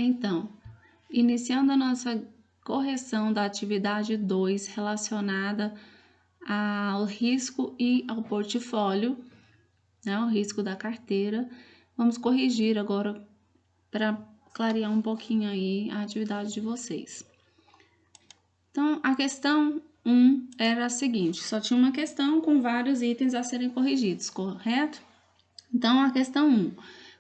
Então, iniciando a nossa correção da atividade 2 relacionada ao risco e ao portfólio, né, o risco da carteira, vamos corrigir agora para clarear um pouquinho aí a atividade de vocês. Então, a questão 1 era a seguinte, só tinha uma questão com vários itens a serem corrigidos, correto? Então, a questão 1.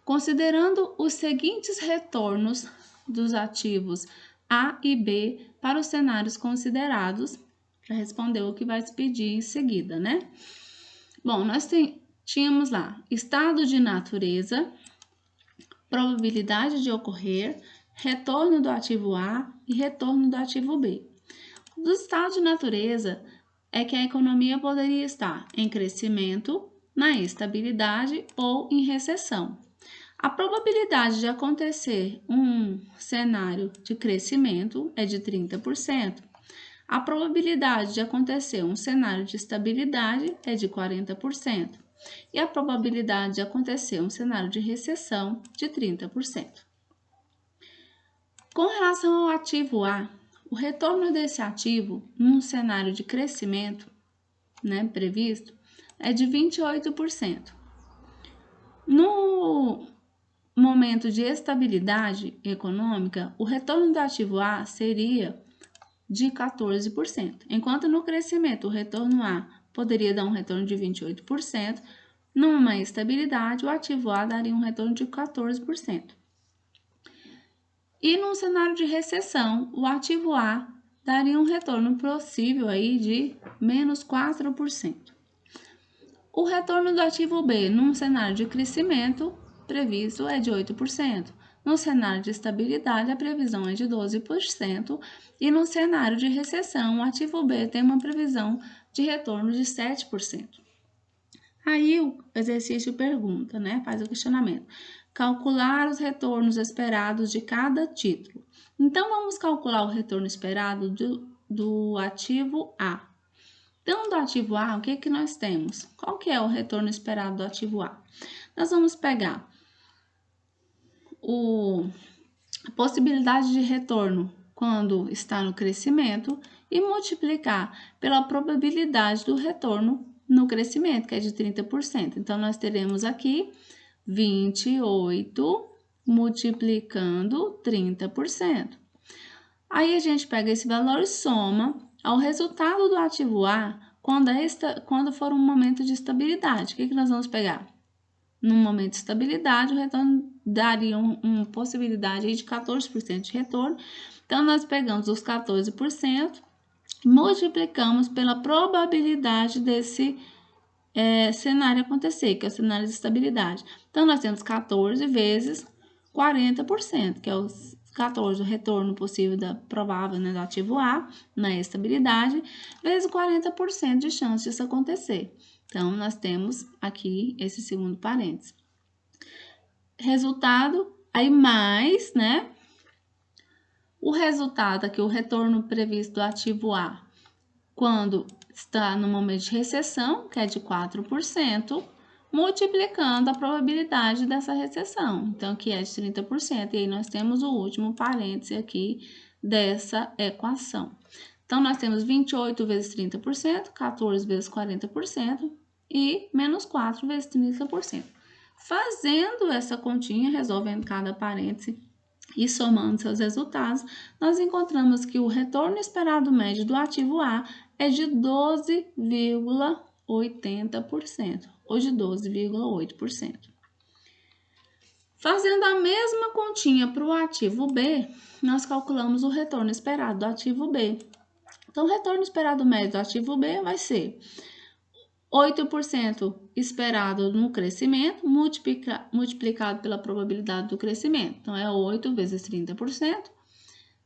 Considerando os seguintes retornos dos ativos A e B para os cenários considerados, para responder o que vai se pedir em seguida, né? Bom, nós tínhamos lá estado de natureza, probabilidade de ocorrer, retorno do ativo A e retorno do ativo B. Do estado de natureza é que a economia poderia estar em crescimento, na estabilidade ou em recessão. A probabilidade de acontecer um cenário de crescimento é de 30%. A probabilidade de acontecer um cenário de estabilidade é de 40%. E a probabilidade de acontecer um cenário de recessão de 30%. Com relação ao ativo A, o retorno desse ativo num cenário de crescimento, né, previsto, é de 28%. No momento de estabilidade econômica, o retorno do ativo A seria de 14%, enquanto no crescimento o retorno A poderia dar um retorno de 28%, numa estabilidade o ativo A daria um retorno de 14%. E num cenário de recessão, o ativo A daria um retorno possível aí de menos 4%. O retorno do ativo B num cenário de crescimento previsto é de 8%. No cenário de estabilidade, a previsão é de 12%. E no cenário de recessão, o ativo B tem uma previsão de retorno de 7%. Aí o exercício pergunta, né? Faz o questionamento. Calcular os retornos esperados de cada título. Então, vamos calcular o retorno esperado do ativo A. Então, do ativo A, o que nós temos? Qual que é o retorno esperado do ativo A? Nós vamos pegar a possibilidade de retorno quando está no crescimento e multiplicar pela probabilidade do retorno no crescimento, que é de 30%. Então, nós teremos aqui 28 multiplicando 30%. Aí, a gente pega esse valor e soma ao resultado do ativo A quando for um momento de estabilidade. O que nós vamos pegar? No momento de estabilidade, o retorno daria uma possibilidade de 14% de retorno. Então, nós pegamos os 14%, multiplicamos pela probabilidade desse cenário acontecer, que é o cenário de estabilidade. Então, nós temos 14 vezes 40%, que é os 14, o retorno possível provável, né, do ativo A na estabilidade, vezes 40% de chance disso acontecer. Então, nós temos aqui esse segundo parênteses. Resultado, aí mais, né? O resultado aqui, o retorno previsto do ativo A, quando está no momento de recessão, que é de 4%, multiplicando a probabilidade dessa recessão, então, que é de 30%. E aí, nós temos o último parêntese aqui dessa equação. Então, nós temos 28 vezes 30%, 14 vezes 40% e menos 4 vezes 30%. Fazendo essa continha, resolvendo cada parêntese e somando seus resultados, nós encontramos que o retorno esperado médio do ativo A é de 12,80%, ou de 12,8%. Fazendo a mesma continha para o ativo B, nós calculamos o retorno esperado do ativo B. Então, o retorno esperado médio do ativo B vai ser 8% esperado no crescimento, multiplicado pela probabilidade do crescimento. Então, é 8 vezes 30%,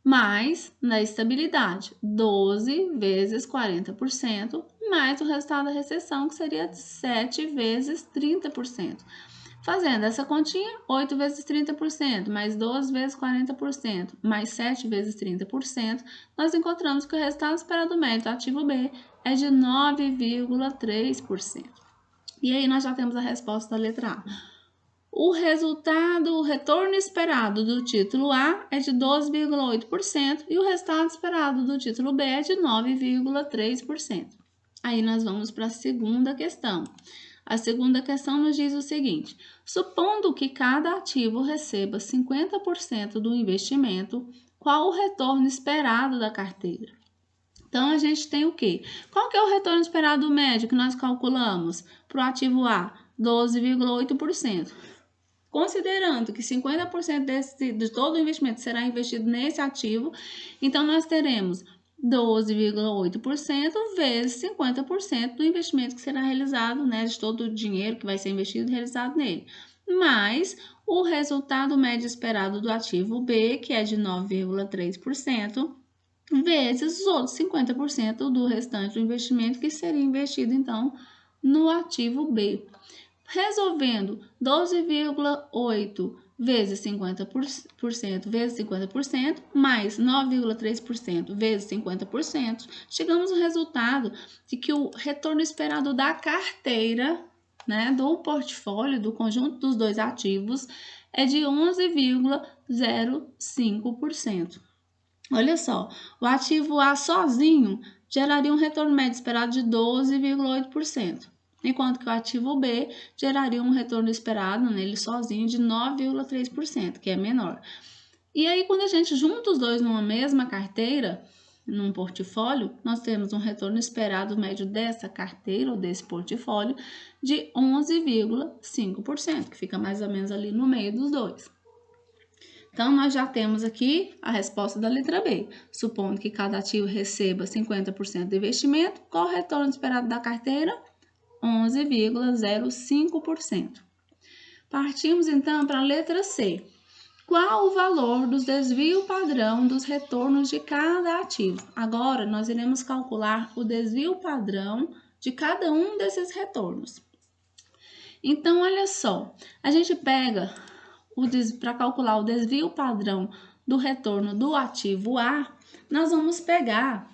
mais na estabilidade, 12 vezes 40%, mais o resultado da recessão, que seria 7 vezes 30%. Fazendo essa continha, 8 vezes 30%, mais 12 vezes 40%, mais 7 vezes 30%, nós encontramos que o resultado esperado médio do ativo B é de 9,3%. E aí, nós já temos a resposta da letra A. O retorno esperado do título A é de 12,8% e o resultado esperado do título B é de 9,3%. Aí nós vamos para a segunda questão. A segunda questão nos diz o seguinte: supondo que cada ativo receba 50% do investimento, qual o retorno esperado da carteira? Então, a gente tem o quê? Qual que é o retorno esperado médio que nós calculamos para o ativo A? 12,8%. Considerando que 50% de todo o investimento será investido nesse ativo, então nós teremos 12,8% vezes 50% do investimento que será realizado, né, de todo o dinheiro que vai ser investido e realizado nele, mais o resultado médio esperado do ativo B, que é de 9,3%, vezes os outros 50% do restante do investimento que seria investido, então, no ativo B. Resolvendo 12,8 vezes 50% vezes 50%, mais 9,3% vezes 50%, chegamos ao resultado de que o retorno esperado da carteira, né, do portfólio, do conjunto dos dois ativos, é de 11,05%. Olha só, o ativo A sozinho geraria um retorno médio esperado de 12,8%. Enquanto que o ativo B geraria um retorno esperado nele sozinho de 9,3%, que é menor. E aí, quando a gente junta os dois numa mesma carteira, num portfólio, nós temos um retorno esperado médio dessa carteira ou desse portfólio de 11,5%, que fica mais ou menos ali no meio dos dois. Então, nós já temos aqui a resposta da letra B. Supondo que cada ativo receba 50% do investimento, qual o retorno esperado da carteira? 11,05%. Partimos então para a letra C. Qual o valor dos desvio padrão dos retornos de cada ativo? Agora, nós iremos calcular o desvio padrão de cada um desses retornos. Então, olha só, a gente pega para calcular o desvio padrão do retorno do ativo A, nós vamos pegar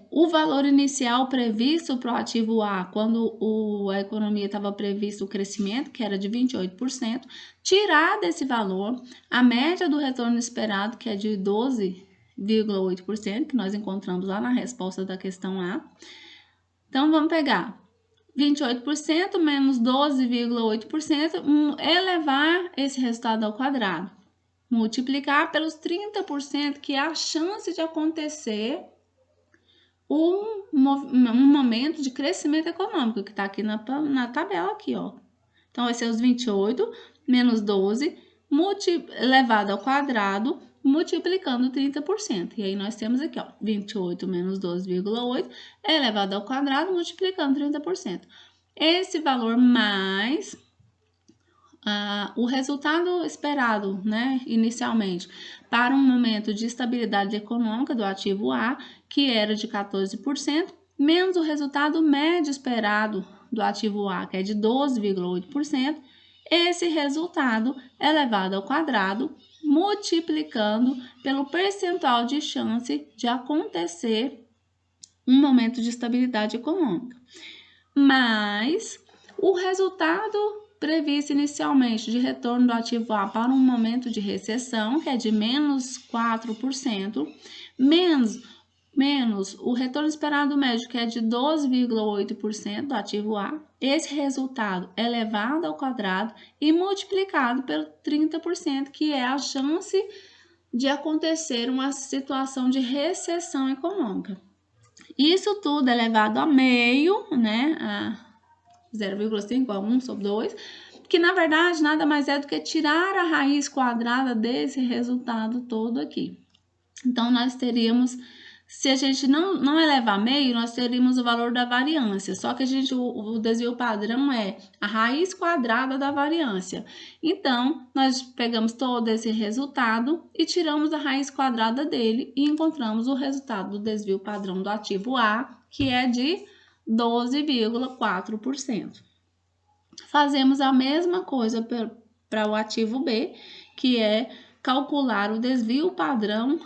o valor inicial previsto para o ativo A, quando a economia estava previsto o crescimento, que era de 28%, tirar desse valor a média do retorno esperado, que é de 12,8%, que nós encontramos lá na resposta da questão A. Então, vamos pegar 28% menos 12,8%, elevar esse resultado ao quadrado. Multiplicar pelos 30%, que é a chance de acontecer um momento de crescimento econômico, que está aqui na tabela aqui, ó. Então, vai ser os 28 menos 12, elevado ao quadrado, multiplicando 30%. E aí, nós temos aqui, ó, 28 menos 12,8 elevado ao quadrado, multiplicando 30%. Esse valor mais o resultado esperado, né, inicialmente, para um momento de estabilidade econômica do ativo A, que era de 14%, menos o resultado médio esperado do ativo A, que é de 12,8%, esse resultado elevado ao quadrado, multiplicando pelo percentual de chance de acontecer um momento de estabilidade econômica. Mas o resultado previsto inicialmente de retorno do ativo A para um momento de recessão, que é de menos 4%, menos o retorno esperado médio, que é de 12,8% do ativo A, esse resultado elevado ao quadrado e multiplicado pelo 30%, que é a chance de acontecer uma situação de recessão econômica. Isso tudo elevado a meio, né, a 0,5 a 1 sobre 2, que na verdade nada mais é do que tirar a raiz quadrada desse resultado todo aqui. Então, nós teríamos, se a gente não elevar a meio, nós teríamos o valor da variância, só que o desvio padrão é a raiz quadrada da variância. Então, nós pegamos todo esse resultado e tiramos a raiz quadrada dele e encontramos o resultado do desvio padrão do ativo A, que é de 12,4%. Fazemos a mesma coisa para o ativo B, que é calcular o desvio padrão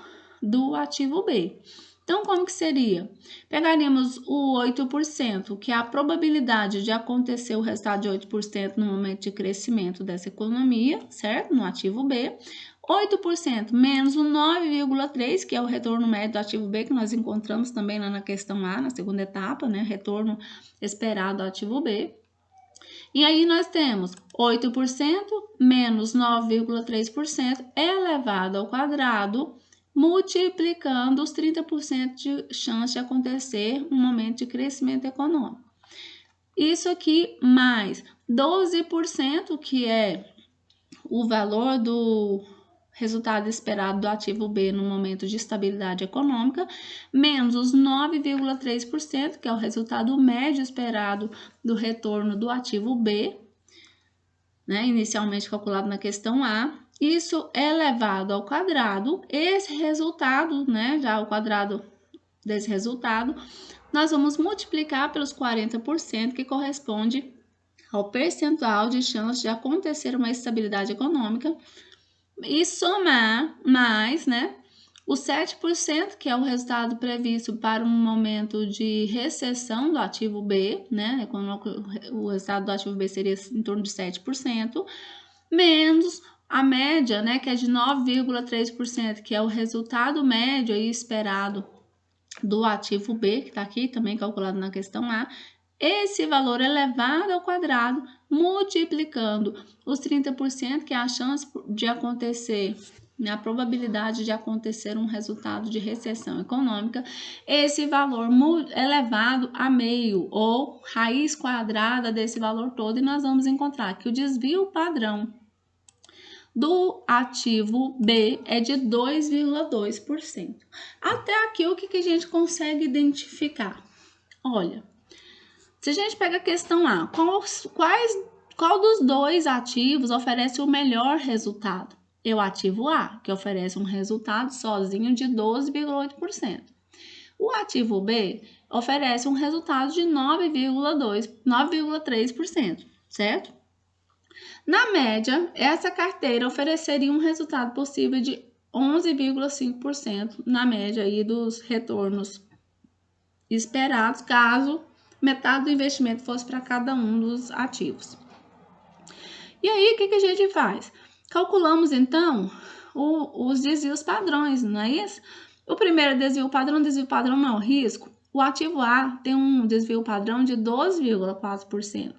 do ativo B. Então, como que seria? Pegaríamos o 8%, que é a probabilidade de acontecer o resultado de 8% no momento de crescimento dessa economia, certo? No ativo B. 8% menos o 9,3%, que é o retorno médio do ativo B, que nós encontramos também lá na questão A, na segunda etapa, né? Retorno esperado do ativo B. E aí nós temos 8% menos 9,3% elevado ao quadrado, multiplicando os 30% de chance de acontecer um momento de crescimento econômico. Isso aqui mais 12%, que é o valor do resultado esperado do ativo B no momento de estabilidade econômica, menos os 9,3%, que é o resultado médio esperado do retorno do ativo B, né, inicialmente calculado na questão A, isso elevado ao quadrado, esse resultado, né, já o quadrado desse resultado, nós vamos multiplicar pelos 40%, que corresponde ao percentual de chance de acontecer uma estabilidade econômica, e somar mais, né, os 7%, que é o resultado previsto para um momento de recessão do ativo B, né, o resultado do ativo B seria em torno de 7%, menos a média, né, que é de 9,3%, que é o resultado médio aí esperado do ativo B, que está aqui também calculado na questão A, esse valor elevado ao quadrado, multiplicando os 30%, que é a chance de acontecer, a probabilidade de acontecer um resultado de recessão econômica, esse valor elevado a meio, ou raiz quadrada desse valor todo, e nós vamos encontrar que o desvio padrão do ativo B é de 2,2%. Até aqui, o que a gente consegue identificar? Olha, se a gente pega a questão A, qual dos dois ativos oferece o melhor resultado? É o ativo A, que oferece um resultado sozinho de 12,8%. O ativo B oferece um resultado de 9,3%, certo? Na média, essa carteira ofereceria um resultado possível de 11,5% na média aí dos retornos esperados, caso metade do investimento fosse para cada um dos ativos. E aí, o que a gente faz? Calculamos, então, os desvios padrões, não é isso? O primeiro desvio padrão não é o risco. O ativo A tem um desvio padrão de 12,4%.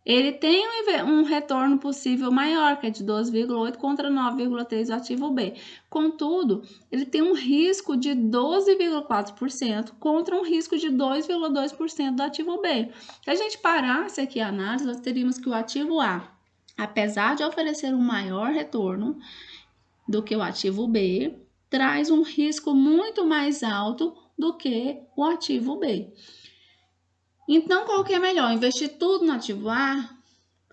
Ele tem um retorno possível maior, que é de 12,8% contra 9,3% do ativo B. Contudo, ele tem um risco de 12,4% contra um risco de 2,2% do ativo B. Se a gente parasse aqui a análise, nós teríamos que o ativo A, apesar de oferecer um maior retorno do que o ativo B, traz um risco muito mais alto do que o ativo B. Então, qual que é melhor? Investir tudo no ativo A,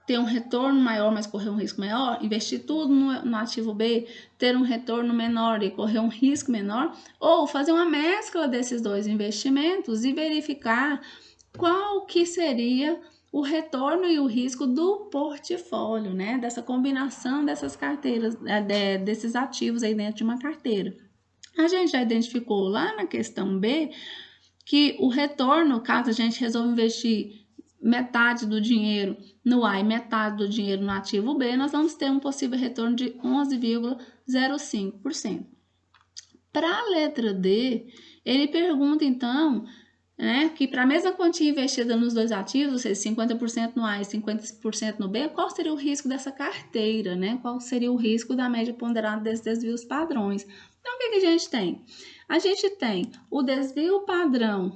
ter um retorno maior, mas correr um risco maior? Investir tudo no ativo B, ter um retorno menor e correr um risco menor? Ou fazer uma mescla desses dois investimentos e verificar qual que seria o retorno e o risco do portfólio, né? Dessa combinação dessas carteiras, desses ativos aí dentro de uma carteira. A gente já identificou lá na questão B que o retorno, caso a gente resolva investir metade do dinheiro no A e metade do dinheiro no ativo B, nós vamos ter um possível retorno de 11,05%. Para a letra D, ele pergunta, então, né, que para a mesma quantia investida nos dois ativos, ou seja, 50% no A e 50% no B, qual seria o risco dessa carteira, né? Qual seria o risco da média ponderada desses desvios padrões? Então, o que a gente tem? A gente tem o desvio padrão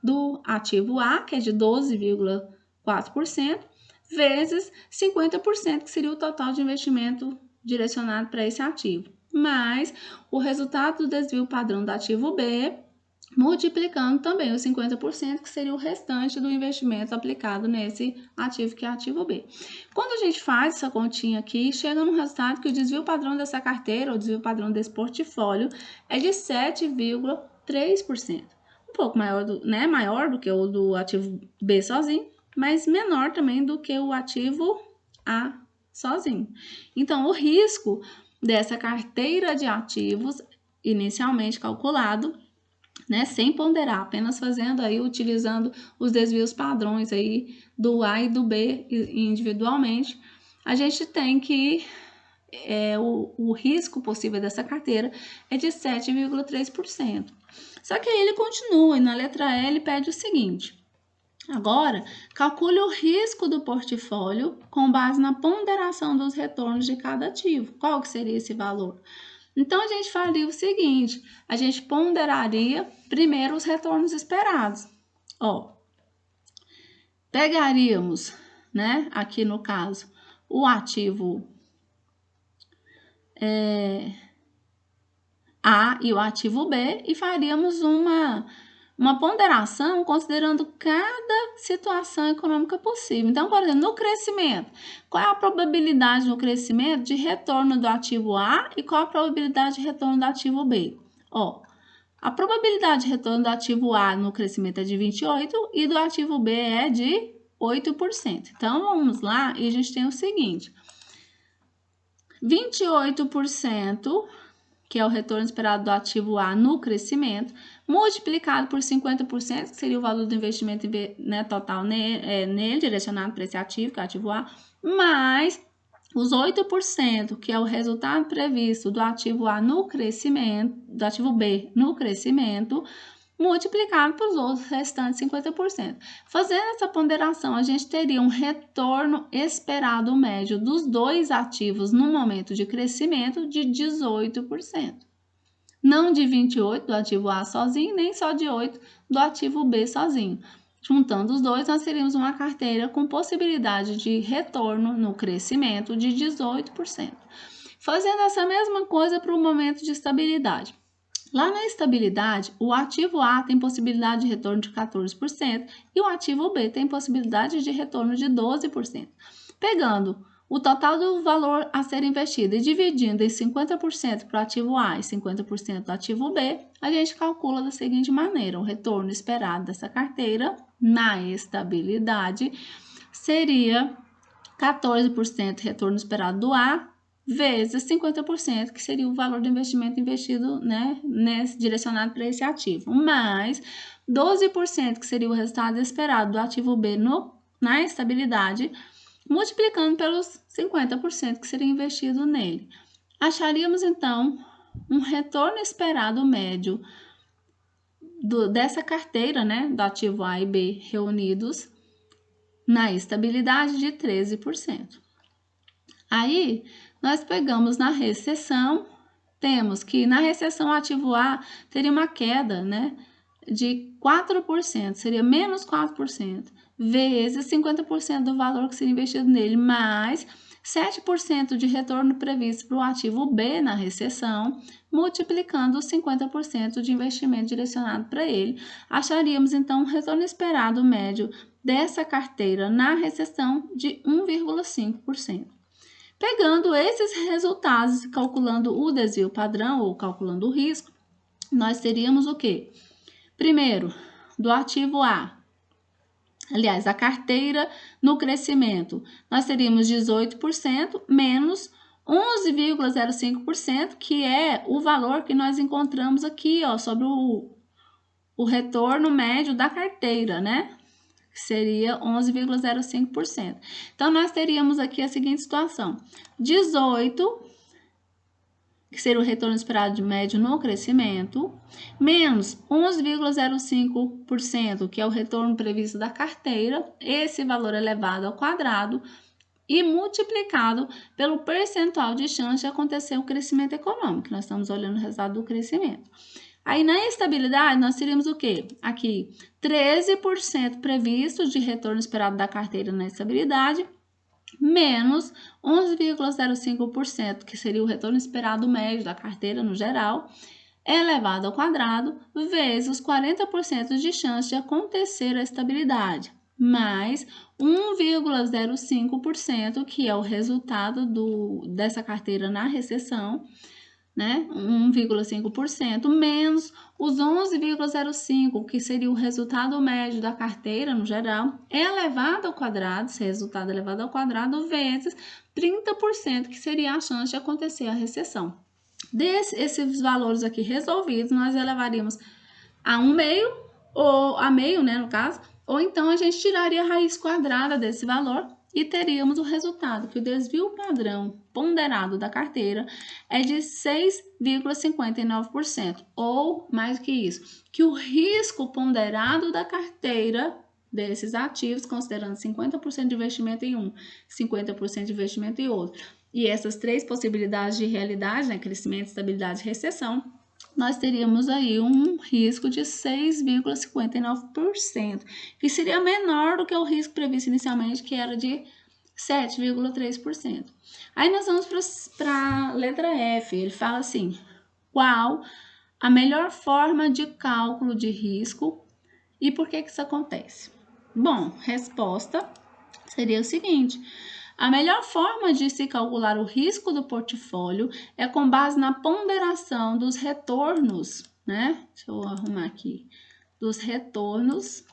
do ativo A, que é de 12,4%, vezes 50%, que seria o total de investimento direcionado para esse ativo, mais o resultado do desvio padrão do ativo B, multiplicando também os 50%, que seria o restante do investimento aplicado nesse ativo, que é ativo B. Quando a gente faz essa continha aqui, chega no resultado que o desvio padrão dessa carteira, o desvio padrão desse portfólio, é de 7,3%. Um pouco maior do que o do ativo B sozinho, mas menor também do que o ativo A sozinho. Então, o risco dessa carteira de ativos, inicialmente calculado, né, sem ponderar, apenas fazendo aí, utilizando os desvios padrões aí do A e do B individualmente, a gente tem que o risco possível dessa carteira é de 7,3%. Só que aí ele continua, e na letra E ele pede o seguinte: agora, calcule o risco do portfólio com base na ponderação dos retornos de cada ativo. Qual que seria esse valor? Então, a gente faria o seguinte, a gente ponderaria primeiro os retornos esperados. Ó, pegaríamos, né, aqui no caso, o ativo A e o ativo B e faríamos uma ponderação considerando cada situação econômica possível. Então, por exemplo, no crescimento, qual é a probabilidade no crescimento de retorno do ativo A e qual a probabilidade de retorno do ativo B? Ó, a probabilidade de retorno do ativo A no crescimento é de 28% e do ativo B é de 8%. Então, vamos lá e a gente tem o seguinte: 28%, que é o retorno esperado do ativo A no crescimento, multiplicado por 50%, que seria o valor do investimento, né, total nele, direcionado para esse ativo, que é o ativo A, mais os 8%, que é o resultado previsto do ativo A no crescimento, do ativo B no crescimento, multiplicado pelos outros restantes 50%. Fazendo essa ponderação, a gente teria um retorno esperado médio dos dois ativos no momento de crescimento de 18%. Não de 28% do ativo A sozinho, nem só de 8% do ativo B sozinho. Juntando os dois, nós teríamos uma carteira com possibilidade de retorno no crescimento de 18%. Fazendo essa mesma coisa para o momento de estabilidade. Lá na estabilidade, o ativo A tem possibilidade de retorno de 14% e o ativo B tem possibilidade de retorno de 12%. Pegando o total do valor a ser investido e dividindo em 50% para o ativo A e 50% do ativo B, a gente calcula da seguinte maneira: o retorno esperado dessa carteira na estabilidade seria 14% retorno esperado do A vezes 50%, que seria o valor do investimento investido, né, direcionado para esse ativo, mais 12%, que seria o resultado esperado do ativo B na estabilidade, multiplicando pelos 50% que seria investido nele. Acharíamos, então, um retorno esperado médio dessa carteira, né, do ativo A e B reunidos na estabilidade de 13%. Aí, nós pegamos na recessão, temos que na recessão o ativo A teria uma queda, né, de 4%, seria menos 4%, vezes 50% do valor que seria investido nele, mais 7% de retorno previsto para o ativo B na recessão, multiplicando os 50% de investimento direcionado para ele, acharíamos então um retorno esperado médio dessa carteira na recessão de 1,5%. Pegando esses resultados, calculando o desvio padrão ou calculando o risco, nós teríamos o quê? Primeiro, do ativo A, aliás, a carteira no crescimento, nós teríamos 18% menos 11,05%, que é o valor que nós encontramos aqui, ó, sobre o retorno médio da carteira, né? Que seria 11,05%. Então, nós teríamos aqui a seguinte situação: 18, que seria o retorno esperado de médio no crescimento, menos 11,05%, que é o retorno previsto da carteira, esse valor elevado ao quadrado, e multiplicado pelo percentual de chance de acontecer o crescimento econômico. Nós estamos olhando o resultado do crescimento. Aí, na estabilidade, nós teríamos o quê? Aqui, 13% previsto de retorno esperado da carteira na estabilidade, menos 11,05%, que seria o retorno esperado médio da carteira no geral, elevado ao quadrado, vezes os 40% de chance de acontecer a estabilidade, mais 1,05%, que é o resultado dessa carteira na recessão, né? 1,5%, menos os 11,05%, que seria o resultado médio da carteira no geral, elevado ao quadrado, esse resultado elevado ao quadrado, vezes 30%, que seria a chance de acontecer a recessão. Esses valores aqui resolvidos, nós elevaríamos a 1/2, ou a meio, né, no caso, ou então a gente tiraria a raiz quadrada desse valor e teríamos o resultado que o desvio padrão ponderado da carteira é de 6,59%, ou mais que isso, que o risco ponderado da carteira desses ativos, considerando 50% de investimento em um, 50% de investimento em outro, e essas três possibilidades de realidade, né, crescimento, estabilidade e recessão, nós teríamos aí um risco de 6,59%, que seria menor do que o risco previsto inicialmente, que era de 7,3%. Aí nós vamos para a letra F, ele fala assim, qual a melhor forma de cálculo de risco e por que isso acontece? Bom, resposta seria o seguinte, a melhor forma de se calcular o risco do portfólio é com base na ponderação dos retornos, né? Deixa eu arrumar aqui. Dos retornos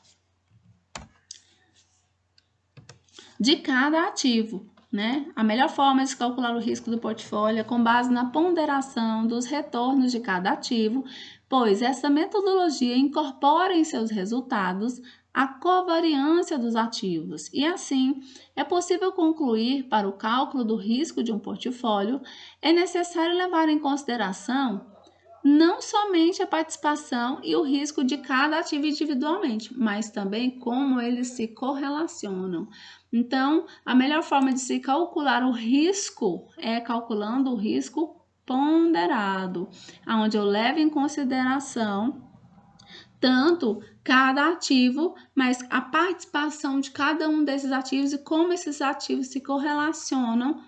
de cada ativo, né? A melhor forma de se calcular o risco do portfólio é com base na ponderação dos retornos de cada ativo, pois essa metodologia incorpora em seus resultados a covariância dos ativos e, assim, é possível concluir para o cálculo do risco de um portfólio é necessário levar em consideração não somente a participação e o risco de cada ativo individualmente, mas também como eles se correlacionam. Então, a melhor forma de se calcular o risco é calculando o risco ponderado, onde eu levo em consideração tanto cada ativo, mas a participação de cada um desses ativos e como esses ativos se correlacionam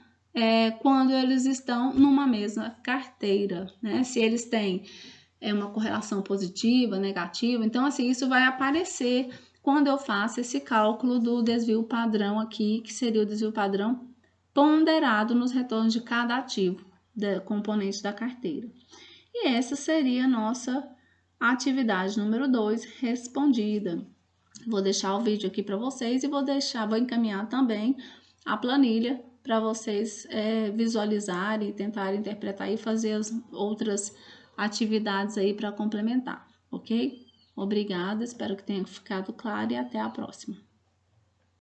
quando eles estão numa mesma carteira, né? Se eles têm uma correlação positiva, negativa, então assim, isso vai aparecer quando eu faço esse cálculo do desvio padrão aqui, que seria o desvio padrão ponderado nos retornos de cada ativo, componente da carteira. E essa seria a nossa atividade número 2 respondida. Vou deixar o vídeo aqui para vocês e vou encaminhar também a planilha para vocês visualizarem e tentarem interpretar e fazer as outras atividades aí para complementar, ok? Obrigada, espero que tenha ficado claro e até a próxima.